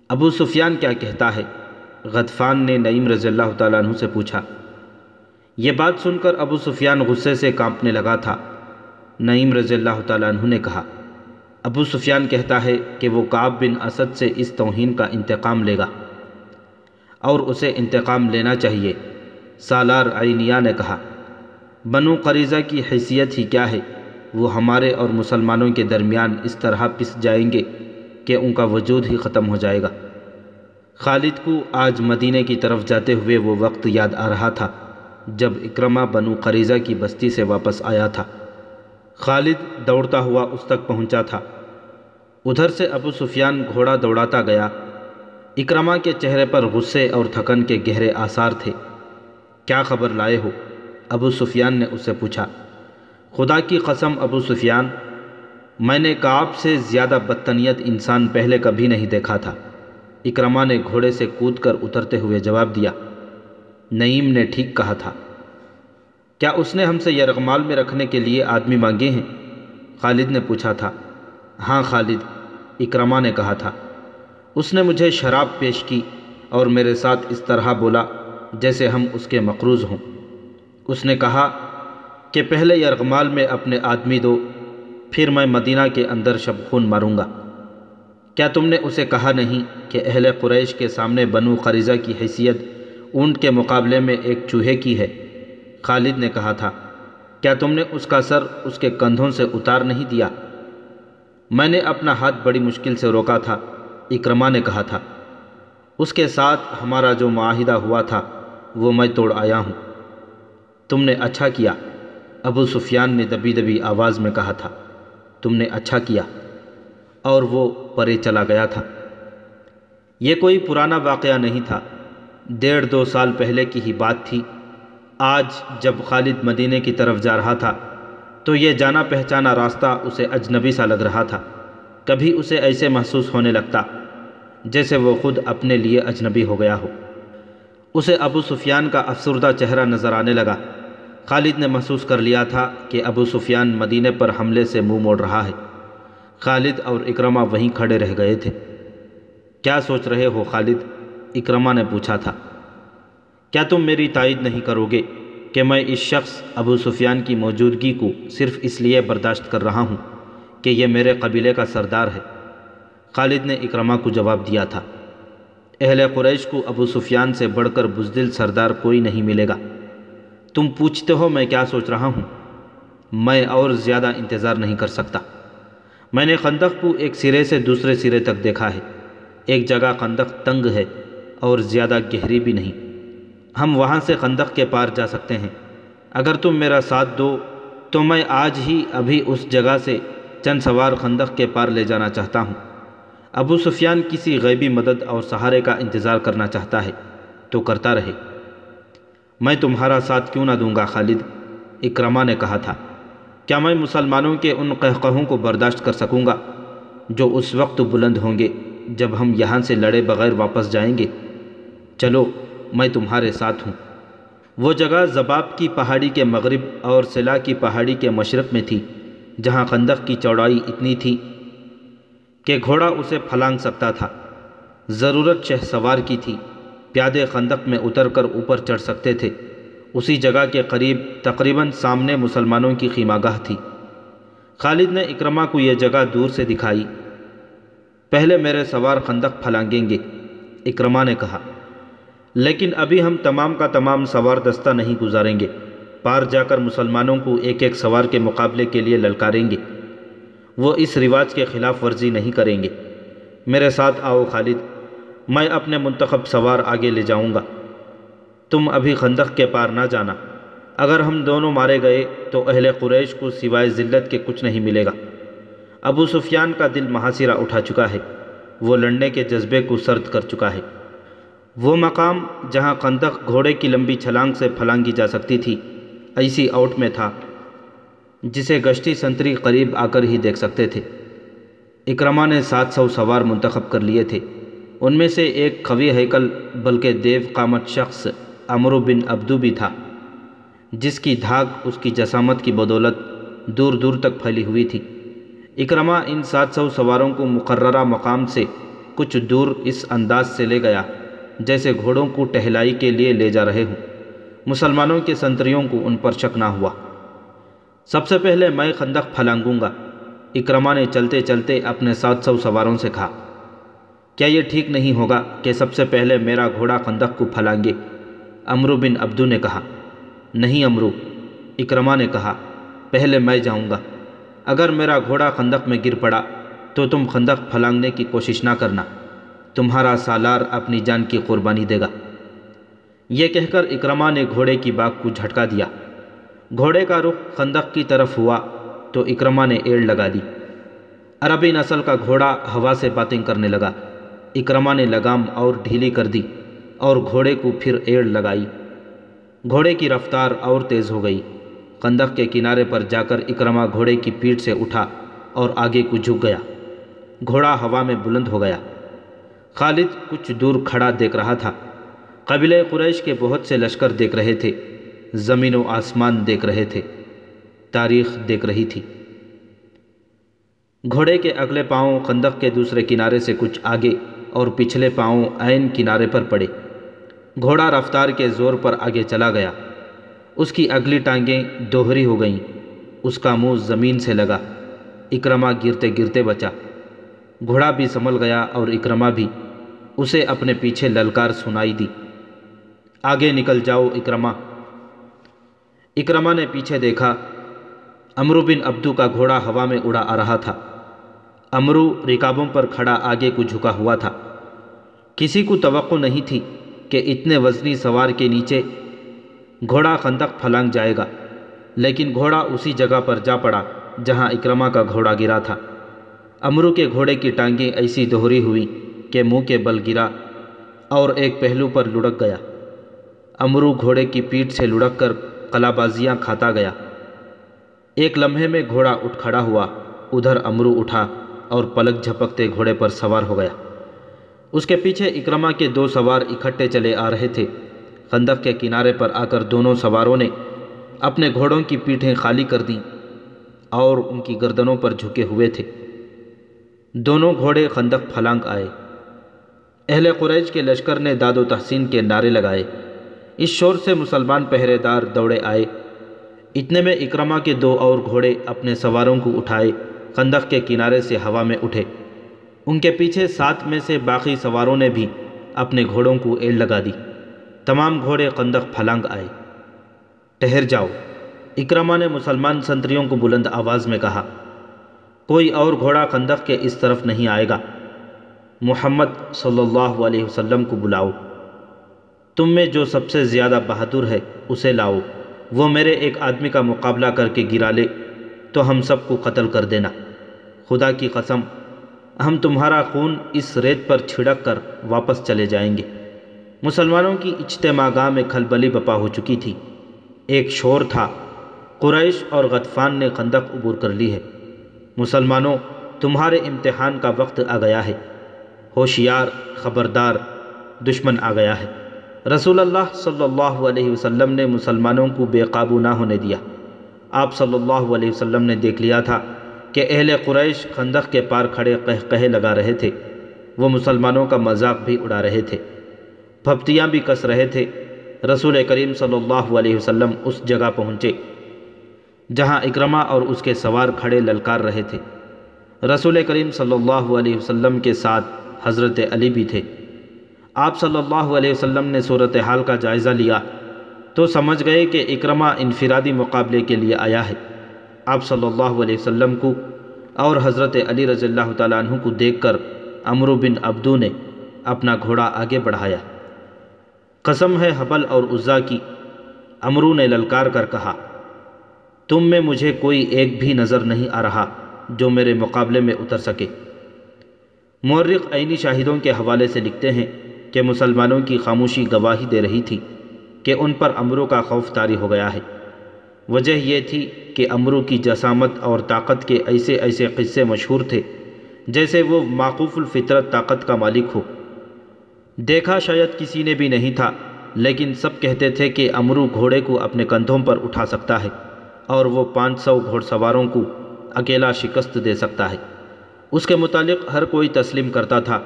ابو سفیان کیا کہتا ہے؟ غطفان نے نعیم رضی اللہ تعالیٰ عنہ سے پوچھا۔ یہ بات سن کر ابو سفیان غصے سے کانپنے لگا تھا۔ نعیم رضی اللہ تعالیٰ عنہ نے کہا، ابو سفیان کہتا ہے کہ وہ کعب بن اسد سے اس توہین کا انتقام لے گا اور اسے انتقام لینا چاہیے۔ سالار عینیہ نے کہا، بنو قریظہ کی حیثیت ہی کیا ہے، وہ ہمارے اور مسلمانوں کے درمیان اس طرح پس جائیں گے کہ ان کا وجود ہی ختم ہو جائے گا۔ خالد کو آج مدینے کی طرف جاتے ہوئے وہ وقت یاد آ رہا تھا جب اکرمہ بنو قریظہ کی بستی سے واپس آیا تھا۔ خالد دوڑتا ہوا اس تک پہنچا تھا۔ ادھر سے ابو سفیان گھوڑا دوڑاتا گیا۔ اکرمہ کے چہرے پر غصے اور تھکن کے گہرے آثار تھے۔ کیا خبر لائے ہو؟ ابو سفیان نے اس سے پوچھا۔ خدا کی قسم ابو سفیان، میں نے کعب سے زیادہ بدتنیت انسان پہلے کبھی نہیں دیکھا تھا۔ اکرمہ نے گھوڑے سے کود کر اترتے ہوئے جواب دیا۔ نعیم نے ٹھیک کہا تھا۔ کیا اس نے ہم سے یرغمال میں رکھنے کے لیے آدمی مانگے ہیں؟ خالد نے پوچھا تھا۔ ہاں خالد، اکرمہ نے کہا تھا۔ اس نے مجھے شراب پیش کی اور میرے ساتھ اس طرح بولا جیسے ہم اس کے مقروض ہوں۔ اس نے کہا کہ پہلے یرغمال میں اپنے آدمی دو، پھر میں مدینہ کے اندر شب خون ماروں گا۔ کیا تم نے اسے کہا نہیں کہ اہل قریش کے سامنے بنو قریظہ کی حیثیت اونٹ کے مقابلے میں ایک چوہے کی ہے؟ خالد نے کہا تھا۔ کیا تم نے اس کا سر اس کے کندھوں سے اتار نہیں دیا؟ میں نے اپنا ہاتھ بڑی مشکل سے روکا تھا، اکرمہ نے کہا تھا۔ اس کے ساتھ ہمارا جو معاہدہ ہوا تھا وہ میں توڑ آیا ہوں۔ تم نے اچھا کیا، ابو سفیان نے دبی دبی آواز میں کہا تھا۔ تم نے اچھا کیا، اور وہ پرے چلا گیا تھا۔ یہ کوئی پرانا واقعہ نہیں تھا، 1.5-2 سال پہلے کی ہی بات تھی۔ آج جب خالد مدینے کی طرف جا رہا تھا تو یہ جانا پہچانا راستہ اسے اجنبی سا لگ رہا تھا۔ کبھی اسے ایسے محسوس ہونے لگتا جیسے وہ خود اپنے لیے اجنبی ہو گیا ہو۔ اسے ابو سفیان کا افسردہ چہرہ نظر آنے لگا۔ خالد نے محسوس کر لیا تھا کہ ابو سفیان مدینے پر حملے سے منہ موڑ رہا ہے۔ خالد اور اکرمہ وہیں کھڑے رہ گئے تھے۔ کیا سوچ رہے ہو خالد؟ اکرمہ نے پوچھا تھا۔ کیا تم میری تائید نہیں کرو گے کہ میں اس شخص ابو سفیان کی موجودگی کو صرف اس لیے برداشت کر رہا ہوں کہ یہ میرے قبیلے کا سردار ہے؟ خالد نے اکرمہ کو جواب دیا تھا۔ اہل قریش کو ابو سفیان سے بڑھ کر بزدل سردار کوئی نہیں ملے گا۔ تم پوچھتے ہو میں کیا سوچ رہا ہوں؟ میں اور زیادہ انتظار نہیں کر سکتا۔ میں نے خندق کو ایک سرے سے دوسرے سرے تک دیکھا ہے۔ ایک جگہ خندق تنگ ہے اور زیادہ گہری بھی نہیں۔ ہم وہاں سے خندق کے پار جا سکتے ہیں۔ اگر تم میرا ساتھ دو تو میں آج ہی ابھی اس جگہ سے چند سوار خندق کے پار لے جانا چاہتا ہوں۔ ابو سفیان کسی غیبی مدد اور سہارے کا انتظار کرنا چاہتا ہے تو کرتا رہے، میں تمہارا ساتھ کیوں نہ دوں گا خالد؟ اکرمہ نے کہا تھا۔ کیا میں مسلمانوں کے ان قہقہوں کو برداشت کر سکوں گا جو اس وقت بلند ہوں گے جب ہم یہاں سے لڑے بغیر واپس جائیں گے؟ چلو، میں تمہارے ساتھ ہوں۔ وہ جگہ زباب کی پہاڑی کے مغرب اور سلا کی پہاڑی کے مشرق میں تھی، جہاں خندق کی چوڑائی اتنی تھی کہ گھوڑا اسے پھلانگ سکتا تھا۔ ضرورت شہ سوار کی تھی، پیادے خندق میں اتر کر اوپر چڑھ سکتے تھے۔ اسی جگہ کے قریب تقریباً سامنے مسلمانوں کی خیمہ گاہ تھی۔ خالد نے اکرمہ کو یہ جگہ دور سے دکھائی۔ پہلے میرے سوار خندق پھلانگیں گے، اکرمہ نے کہا، لیکن ابھی ہم تمام کا تمام سوار دستہ نہیں گزاریں گے۔ پار جا کر مسلمانوں کو ایک ایک سوار کے مقابلے کے لیے للکاریں گے۔ وہ اس رواج کے خلاف ورزی نہیں کریں گے۔ میرے ساتھ آؤ خالد، میں اپنے منتخب سوار آگے لے جاؤں گا۔ تم ابھی خندق کے پار نہ جانا۔ اگر ہم دونوں مارے گئے تو اہل قریش کو سوائے ذلت کے کچھ نہیں ملے گا۔ ابو سفیان کا دل محاصرہ اٹھا چکا ہے، وہ لڑنے کے جذبے کو سرد کر چکا ہے۔ وہ مقام جہاں خندق گھوڑے کی لمبی چھلانگ سے پھلانگی جا سکتی تھی، ایسی اوٹ میں تھا جسے گشتی سنتری قریب آ کر ہی دیکھ سکتے تھے۔ اکرمہ نے 700 سوار منتخب کر لیے تھے۔ ان میں سے ایک قوی ہیکل بلکہ دیو قامت شخص عمرو بن عبدو بھی تھا، جس کی دھاک اس کی جسامت کی بدولت دور دور تک پھیلی ہوئی تھی۔ اکرمہ ان 700 سواروں کو مقررہ مقام سے کچھ دور اس انداز سے لے گیا جیسے گھوڑوں کو ٹہلائی کے لیے لے جا رہے ہوں۔ مسلمانوں کے سنتریوں کو ان پر شک نہ ہوا۔ سب سے پہلے میں خندق پھلانگوں گا، اکرمہ نے چلتے چلتے اپنے 700 سواروں سے کہا۔ کیا یہ ٹھیک نہیں ہوگا کہ سب سے پہلے میرا گھوڑا خندق کو پھلانگے؟ عمرو بن عبدو نے کہا۔ نہیں عمرو، اکرمہ نے کہا، پہلے میں جاؤں گا۔ اگر میرا گھوڑا خندق میں گر پڑا تو تم خندق پھلانگنے کی کوشش نہ کرنا، تمہارا سالار اپنی جان کی قربانی دے گا۔ یہ کہہ کر اکرمہ نے گھوڑے کی باگ کو جھٹکا دیا۔ گھوڑے کا رخ خندق کی طرف ہوا تو اکرمہ نے ایڑ لگا دی۔ عربی نسل کا گھوڑا ہوا سے باتیں کرنے لگا۔ اکرمہ نے لگام اور ڈھیلی کر دی اور گھوڑے کو پھر ایڑ لگائی۔ گھوڑے کی رفتار اور تیز ہو گئی۔ خندق کے کنارے پر جا کر اکرمہ گھوڑے کی پیٹھ سے اٹھا اور آگے کو جھک گیا۔ گھوڑا ہوا میں بلند ہو گیا۔ خالد کچھ دور کھڑا دیکھ رہا تھا۔ قبیلہ قریش کے بہت سے لشکر دیکھ رہے تھے، زمین و آسمان دیکھ رہے تھے، تاریخ دیکھ رہی تھی۔ گھوڑے کے اگلے پاؤں خندق کے دوسرے کنارے سے کچھ آگے اور پچھلے پاؤں عین کنارے پر پڑے۔ گھوڑا رفتار کے زور پر آگے چلا گیا۔ اس کی اگلی ٹانگیں دوہری ہو گئیں، اس کا منہ زمین سے لگا۔ اکرمہ گرتے گرتے بچا۔ گھوڑا بھی سنبھل گیا اور اکرمہ بھی۔ اسے اپنے پیچھے للکار سنائی دی، آگے نکل جاؤ اکرمہ۔ اکرمہ نے پیچھے دیکھا۔ عمرو بن عبدو کا گھوڑا ہوا میں اڑا آ رہا تھا۔ عمرو رکابوں پر کھڑا آگے کو جھکا ہوا تھا۔ کسی کو توقع نہیں تھی کہ اتنے وزنی سوار کے نیچے گھوڑا خندق پھلانگ جائے گا، لیکن گھوڑا اسی جگہ پر جا پڑا جہاں اکرمہ کا گھوڑا گرا تھا۔ عمرو کے گھوڑے کی ٹانگیں ایسی دوہری ہوئی کہ منہ کے بل گرا اور ایک پہلو پر لڑک گیا۔ عمرو گھوڑے کی پیٹھ سے لڑک کر قلابازیاں کھاتا گیا۔ ایک لمحے میں گھوڑا اٹھ کھڑا ہوا، ادھر عمرو اٹھا اور پلک جھپکتے گھوڑے پر سوار ہو گیا۔ اس کے پیچھے اکرمہ کے 2 سوار اکٹھے چلے آ رہے تھے۔ خندق کے کنارے پر آ کر دونوں سواروں نے اپنے گھوڑوں کی پیٹھیں خالی کر دیں اور ان کی گردنوں پر جھکے ہوئے تھے۔ دونوں گھوڑے خندق پھلانگ آئے۔ اہل قریش کے لشکر نے داد و تحسین کے نعرے لگائے۔ اس شور سے مسلمان پہرے دار دوڑے آئے۔ اتنے میں اکرمہ کے 2 اور گھوڑے اپنے سواروں کو اٹھائے خندق کے کنارے سے ہوا میں اٹھے۔ ان کے پیچھے 7 میں سے باقی سواروں نے بھی اپنے گھوڑوں کو ایڑ لگا دی۔ تمام گھوڑے خندق پھلانگ آئے۔ ٹھہر جاؤ، اکرمہ نے مسلمان سنتریوں کو بلند آواز میں کہا۔ کوئی اور گھوڑا خندق کے اس طرف نہیں آئے گا۔ محمد صلی اللہ علیہ وسلم کو بلاؤ۔ تم میں جو سب سے زیادہ بہادر ہے اسے لاؤ، وہ میرے ایک آدمی کا مقابلہ کر کے گرا لے تو ہم سب کو قتل کر دینا۔ خدا کی قسم، ہم تمہارا خون اس ریت پر چھڑک کر واپس چلے جائیں گے۔ مسلمانوں کی اجتماع گاہ میں کھلبلی بپا ہو چکی تھی۔ ایک شور تھا، قریش اور غطفان نے خندق عبور کر لی ہے۔ مسلمانوں، تمہارے امتحان کا وقت آ گیا ہے۔ ہوشیار، خبردار، دشمن آ گیا ہے۔ رسول اللہ صلی اللہ علیہ وسلم نے مسلمانوں کو بے قابو نہ ہونے دیا۔ آپ صلی اللہ علیہ وسلم نے دیکھ لیا تھا کہ اہل قریش خندق کے پار کھڑے قہقہے لگا رہے تھے۔ وہ مسلمانوں کا مذاق بھی اڑا رہے تھے، پھپتیاں بھی کس رہے تھے۔ رسول کریم صلی اللہ علیہ وسلم اس جگہ پہنچے جہاں اکرمہ اور اس کے سوار کھڑے للکار رہے تھے۔ رسول کریم صلی اللہ علیہ وسلم کے ساتھ حضرت علی بھی تھے۔ آپ صلی اللہ علیہ وسلم نے صورتحال کا جائزہ لیا تو سمجھ گئے کہ اکرمہ انفرادی مقابلے کے لیے آیا ہے۔ آپ صلی اللہ علیہ وسلم کو اور حضرت علی رضی اللہ تعالیٰ عنہ کو دیکھ کر عمرو بن عبدو نے اپنا گھوڑا آگے بڑھایا۔ قسم ہے حبل اور عزا کی، عمرو نے للکار کر کہا، تم میں مجھے کوئی ایک بھی نظر نہیں آ رہا جو میرے مقابلے میں اتر سکے۔ مورخ عینی شاہدوں کے حوالے سے لکھتے ہیں کہ مسلمانوں کی خاموشی گواہی دے رہی تھی کہ ان پر عمرو کا خوف طاری ہو گیا ہے۔ وجہ یہ تھی کہ عمرو کی جسامت اور طاقت کے ایسے ایسے قصے مشہور تھے جیسے وہ معقوف الفطرت طاقت کا مالک ہو۔ دیکھا شاید کسی نے بھی نہیں تھا، لیکن سب کہتے تھے کہ عمرو گھوڑے کو اپنے کندھوں پر اٹھا سکتا ہے اور وہ 500 گھوڑ سواروں کو اکیلا شکست دے سکتا ہے۔ اس کے متعلق ہر کوئی تسلیم کرتا تھا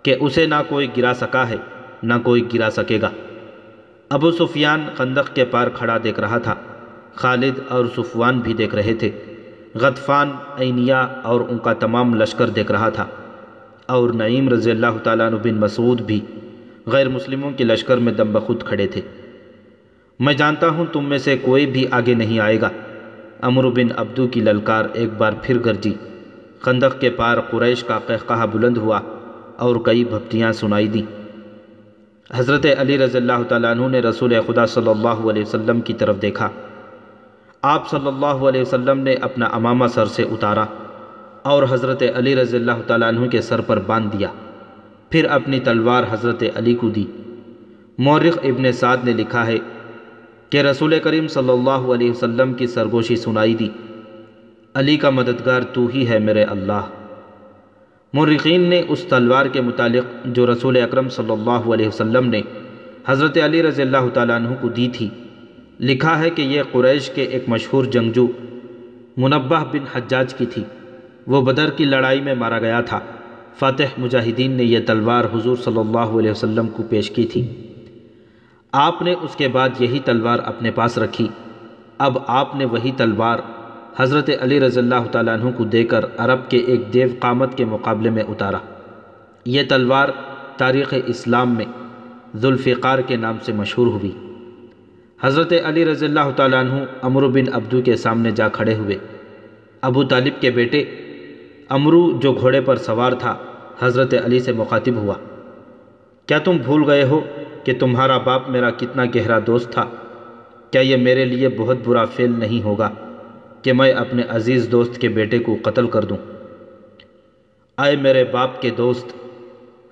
کہ اسے نہ کوئی گرا سکا ہے نہ کوئی گرا سکے گا۔ ابو سفیان خندق کے پار کھڑا دیکھ رہا تھا، خالد اور صفوان بھی دیکھ رہے تھے، غطفان، عینیہ اور ان کا تمام لشکر دیکھ رہا تھا، اور نعیم رضی اللہ تعالیٰ عنہ بن مسعود بھی غیر مسلموں کے لشکر میں دم بخود کھڑے تھے۔ میں جانتا ہوں تم میں سے کوئی بھی آگے نہیں آئے گا۔ عمرو بن عبدو کی للکار ایک بار پھر گرجی، خندق کے پار قریش کا قہقہہ بلند ہوا اور کئی بھپتیاں سنائی دیں۔ حضرت علی رضی اللہ تعالیٰ عنہ نے رسول خدا صلی اللہ علیہ وسلم کی طرف دیکھا۔ آپ صلی اللہ علیہ وسلم نے اپنا عمامہ سر سے اتارا اور حضرت علی رضی اللہ تعالیٰ عنہ کے سر پر باندھ دیا، پھر اپنی تلوار حضرت علی کو دی۔ مورخ ابن سعد نے لکھا ہے کہ رسول کریم صلی اللہ علیہ وسلم کی سرگوشی سنائی دی، علی کا مددگار تو ہی ہے میرے اللہ۔ مورخین نے اس تلوار کے متعلق جو رسول اکرم صلی اللہ علیہ وسلم نے حضرت علی رضی اللہ تعالیٰ عنہ کو دی تھی، لکھا ہے کہ یہ قریش کے ایک مشہور جنگجو منبہ بن حجاج کی تھی۔ وہ بدر کی لڑائی میں مارا گیا تھا۔ فاتح مجاہدین نے یہ تلوار حضور صلی اللہ علیہ وسلم کو پیش کی تھی۔ آپ نے اس کے بعد یہی تلوار اپنے پاس رکھی۔ اب آپ نے وہی تلوار حضرت علی رضی اللہ تعالیٰ عنہ کو دے کر عرب کے ایک دیو قامت کے مقابلے میں اتارا۔ یہ تلوار تاریخ اسلام میں ذوالفقار کے نام سے مشہور ہوئی۔ حضرت علی رضی اللہ تعالیٰ عنہ عمرو بن عبدو کے سامنے جا کھڑے ہوئے۔ ابو طالب کے بیٹے عمرو جو گھوڑے پر سوار تھا حضرت علی سے مخاطب ہوا، کیا تم بھول گئے ہو کہ تمہارا باپ میرا کتنا گہرا دوست تھا؟ کیا یہ میرے لیے بہت برا فعل نہیں ہوگا کہ میں اپنے عزیز دوست کے بیٹے کو قتل کر دوں؟ اے میرے باپ کے دوست،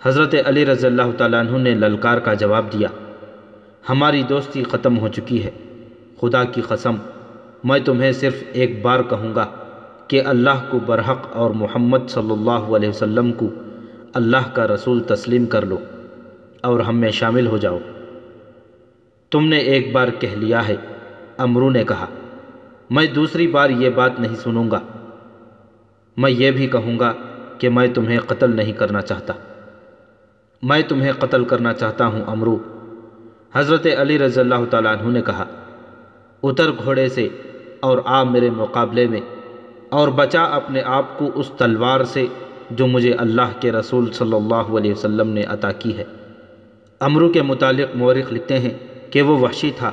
حضرت علی رضی اللہ تعالیٰ عنہ نے للکار کا جواب دیا، ہماری دوستی ختم ہو چکی ہے۔ خدا کی قسم، میں تمہیں صرف ایک بار کہوں گا کہ اللہ کو برحق اور محمد صلی اللہ علیہ وسلم کو اللہ کا رسول تسلیم کر لو اور ہم میں شامل ہو جاؤ۔ تم نے ایک بار کہہ لیا ہے، عمرو نے کہا، میں دوسری بار یہ بات نہیں سنوں گا۔ میں یہ بھی کہوں گا کہ میں تمہیں قتل نہیں کرنا چاہتا۔ میں تمہیں قتل کرنا چاہتا ہوں عمرو۔ حضرت علی رضی اللہ تعالیٰ عنہ نے کہا، اتر گھوڑے سے اور آ میرے مقابلے میں اور بچا اپنے آپ کو اس تلوار سے جو مجھے اللہ کے رسول صلی اللہ علیہ وسلم نے عطا کی ہے۔ عمرو کے متعلق مورخ لکھتے ہیں کہ وہ وحشی تھا۔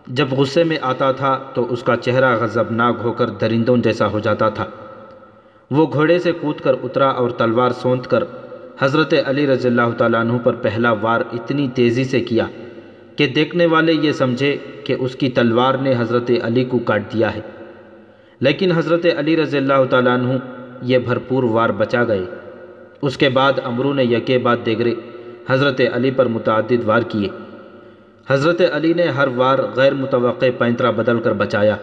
جب غصے میں آتا تھا تو اس کا چہرہ غضبناک ہو کر درندوں جیسا ہو جاتا تھا۔ وہ گھوڑے سے کود کر اترا اور تلوار سونت کر حضرت علی رضی اللہ تعالیٰ عنہ پر پہلا وار اتنی تیزی سے کیا کہ دیکھنے والے یہ سمجھے کہ اس کی تلوار نے حضرت علی کو کاٹ دیا ہے، لیکن حضرت علی رضی اللہ تعالیٰ عنہ یہ بھرپور وار بچا گئے۔ اس کے بعد عمرو نے یکے بعد دیگرے حضرت علی پر متعدد وار کیے۔ حضرت علی نے ہر وار غیر متوقع پینترا بدل کر بچایا۔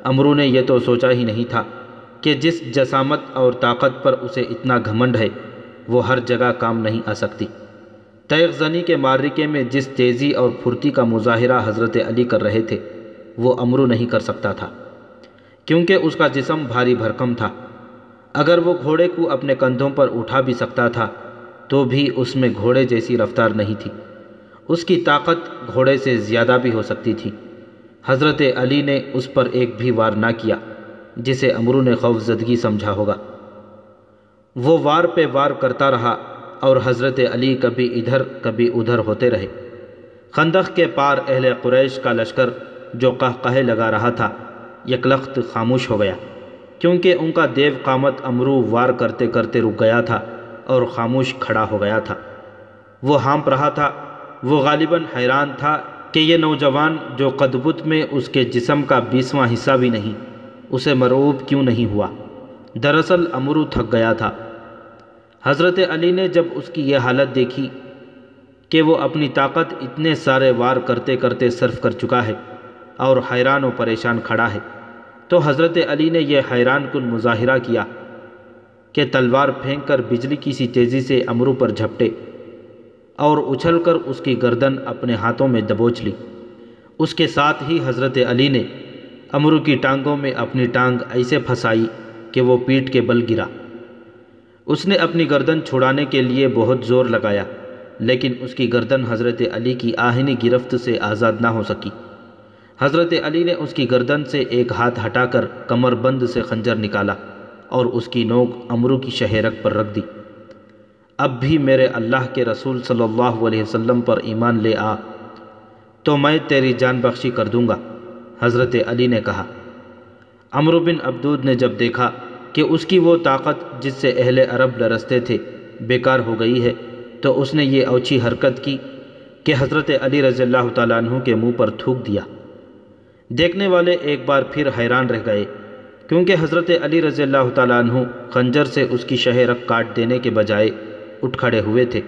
عمرو نے یہ تو سوچا ہی نہیں تھا کہ جس جسامت اور طاقت پر اسے اتنا گھمنڈ ہے وہ ہر جگہ کام نہیں آ سکتی۔ تیغ زنی کے معرکے میں جس تیزی اور پھرتی کا مظاہرہ حضرت علی کر رہے تھے وہ عمرو نہیں کر سکتا تھا، کیونکہ اس کا جسم بھاری بھرکم تھا۔ اگر وہ گھوڑے کو اپنے کندھوں پر اٹھا بھی سکتا تھا تو بھی اس میں گھوڑے جیسی رفتار نہیں تھی۔ اس کی طاقت گھوڑے سے زیادہ بھی ہو سکتی تھی۔ حضرت علی نے اس پر ایک بھی وار نہ کیا جسے عمرو نے خوف زدگی سمجھا ہوگا۔ وہ وار پہ وار کرتا رہا اور حضرت علی کبھی ادھر کبھی ادھر ہوتے رہے۔ خندق کے پار اہل قریش کا لشکر جو قہقہے لگا رہا تھا یکلخت خاموش ہو گیا، کیونکہ ان کا دیو قامت عمرو وار کرتے کرتے رک گیا تھا اور خاموش کھڑا ہو گیا تھا۔ وہ ہانپ رہا تھا۔ وہ غالباً حیران تھا کہ یہ نوجوان جو قدبت میں اس کے جسم کا 20واں حصہ بھی نہیں، اسے مرعوب کیوں نہیں ہوا۔ دراصل عمرو تھک گیا تھا۔ حضرت علی نے جب اس کی یہ حالت دیکھی کہ وہ اپنی طاقت اتنے سارے وار کرتے کرتے صرف کر چکا ہے اور حیران و پریشان کھڑا ہے، تو حضرت علی نے یہ حیران کن مظاہرہ کیا کہ تلوار پھینک کر بجلی کی سی تیزی سے عمرو پر جھپٹے اور اچھل کر اس کی گردن اپنے ہاتھوں میں دبوچ لی۔ اس کے ساتھ ہی حضرت علی نے امرو کی ٹانگوں میں اپنی ٹانگ ایسے پھنسائی کہ وہ پیٹھ کے بل گرا۔ اس نے اپنی گردن چھڑانے کے لیے بہت زور لگایا، لیکن اس کی گردن حضرت علی کی آہنی گرفت سے آزاد نہ ہو سکی۔ حضرت علی نے اس کی گردن سے ایک ہاتھ ہٹا کر کمر بند سے خنجر نکالا اور اس کی نوک امرو کی شہ رگ پر رکھ دی۔ اب بھی میرے اللہ کے رسول صلی اللہ علیہ وسلم پر ایمان لے آ تو میں تیری جان بخشی کر دوں گا، حضرت علی نے کہا۔ عمرو بن عبدود نے جب دیکھا کہ اس کی وہ طاقت جس سے اہل عرب لرزتے تھے بیکار ہو گئی ہے، تو اس نے یہ اوچھی حرکت کی کہ حضرت علی رضی اللہ تعالیٰ عنہ کے منہ پر تھوک دیا۔ دیکھنے والے ایک بار پھر حیران رہ گئے، کیونکہ حضرت علی رضی اللہ تعالیٰ عنہ خنجر سے اس کی شہ رگ کاٹ دینے کے بجائے اٹھ کھڑے ہوئے تھے۔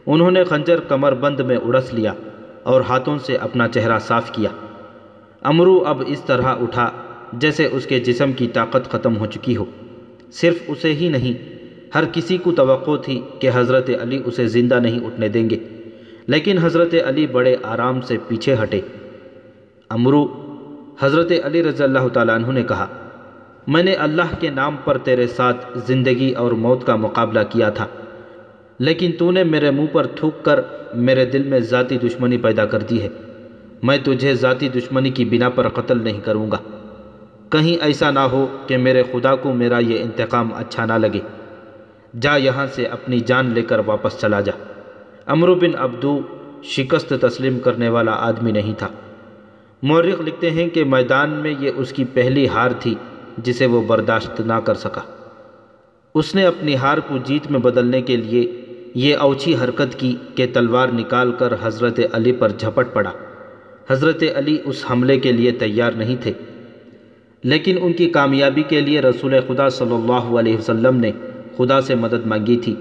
انہوں نے خنجر کمر بند میں اڑس لیا اور ہاتھوں سے اپنا چہرہ صاف کیا۔ عمرو اب اس طرح اٹھا جیسے اس کے جسم کی طاقت ختم ہو چکی ہو۔ صرف اسے ہی نہیں، ہر کسی کو توقع تھی کہ حضرت علی اسے زندہ نہیں اٹھنے دیں گے، لیکن حضرت علی بڑے آرام سے پیچھے ہٹے۔ عمرو، حضرت علی رضی اللہ تعالیٰ عنہ نے کہا، میں نے اللہ کے نام پر تیرے ساتھ زندگی اور موت کا مقابلہ کیا تھا، لیکن تو نے میرے منہ پر تھوک کر میرے دل میں ذاتی دشمنی پیدا کر دی ہے۔ میں تجھے ذاتی دشمنی کی بنا پر قتل نہیں کروں گا، کہیں ایسا نہ ہو کہ میرے خدا کو میرا یہ انتقام اچھا نہ لگے۔ جا یہاں سے اپنی جان لے کر واپس چلا جا۔ عمرو بن عبدو شکست تسلیم کرنے والا آدمی نہیں تھا۔ مورخ لکھتے ہیں کہ میدان میں یہ اس کی پہلی ہار تھی جسے وہ برداشت نہ کر سکا۔ اس نے اپنی ہار کو جیت میں بدلنے کے لیے یہ اوچھی حرکت کی کہ تلوار نکال کر حضرت علی پر جھپٹ پڑا۔ حضرت علی اس حملے کے لیے تیار نہیں تھے، لیکن ان کی کامیابی کے لیے رسول خدا صلی اللہ علیہ وسلم نے خدا سے مدد مانگی تھی۔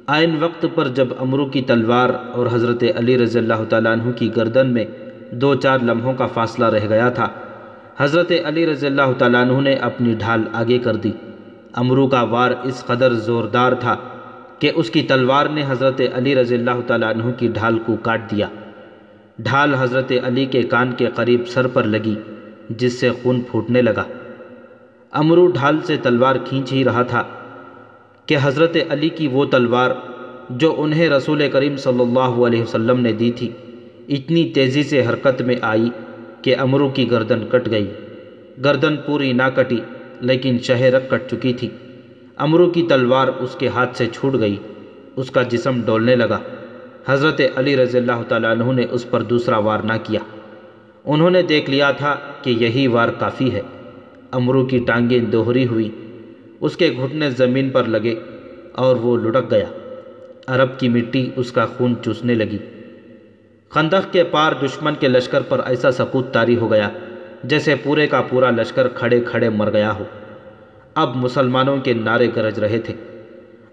عین وقت پر جب عمرو کی تلوار اور حضرت علی رضی اللہ تعالیٰ عنہ کی گردن میں 2-4 لمحوں کا فاصلہ رہ گیا تھا، حضرت علی رضی اللہ تعالیٰ عنہ نے اپنی ڈھال آگے کر دی۔ عمرو کا وار اس قدر زوردار تھا کہ اس کی تلوار نے حضرت علی رضی اللہ تعالیٰ عنہ کی ڈھال کو کاٹ دیا۔ ڈھال حضرت علی کے کان کے قریب سر پر لگی، جس سے خون پھوٹنے لگا۔ عمرو ڈھال سے تلوار کھینچ ہی رہا تھا کہ حضرت علی کی وہ تلوار جو انہیں رسول کریم صلی اللہ علیہ وسلم نے دی تھی اتنی تیزی سے حرکت میں آئی کہ عمرو کی گردن کٹ گئی۔ گردن پوری نہ کٹی، لیکن شہ رگ کٹ چکی تھی۔ عمرو کی تلوار اس کے ہاتھ سے چھوٹ گئی، اس کا جسم ڈولنے لگا۔ حضرت علی رضی اللہ تعالیٰ عنہ نے اس پر دوسرا وار نہ کیا۔ انہوں نے دیکھ لیا تھا کہ یہی وار کافی ہے۔ عمرو کی ٹانگیں دوہری ہوئی، اس کے گھٹنے زمین پر لگے اور وہ لڑک گیا۔ عرب کی مٹی اس کا خون چوسنے لگی۔ خندق کے پار دشمن کے لشکر پر ایسا سکوت طاری ہو گیا جیسے پورے کا پورا لشکر کھڑے کھڑے مر گیا ہو۔ اب مسلمانوں کے نعرے گرج رہے تھے۔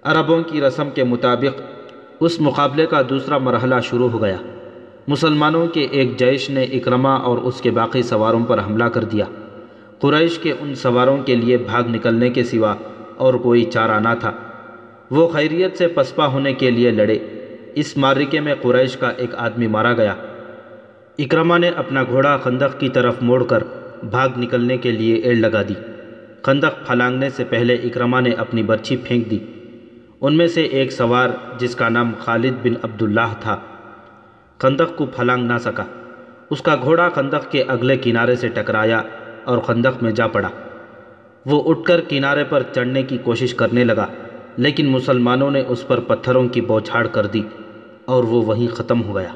عربوں کی رسم کے مطابق اس مقابلے کا دوسرا مرحلہ شروع ہو گیا۔ مسلمانوں کے ایک جیش نے اکرمہ اور اس کے باقی سواروں پر حملہ کر دیا۔ قریش کے ان سواروں کے لیے بھاگ نکلنے کے سوا اور کوئی چارہ نہ تھا۔ وہ خیریت سے پسپا ہونے کے لیے لڑے۔ اس معرکے میں قریش کا ایک آدمی مارا گیا۔ اکرمہ نے اپنا گھوڑا خندق کی طرف موڑ کر بھاگ نکلنے کے لیے ایڑ لگا دی۔ خندق پھلانگنے سے پہلے اکرمہ نے اپنی برچھی پھینک دی۔ ان میں سے ایک سوار جس کا نام خالد بن عبداللہ تھا، خندق کو پھلانگ نہ سکا۔ اس کا گھوڑا خندق کے اگلے کنارے سے ٹکرایا اور خندق میں جا پڑا۔ وہ اٹھ کر کنارے پر چڑھنے کی کوشش کرنے لگا، لیکن مسلمانوں نے اس پر پتھروں کی بوچھاڑ کر دی اور وہ وہیں ختم ہو گیا۔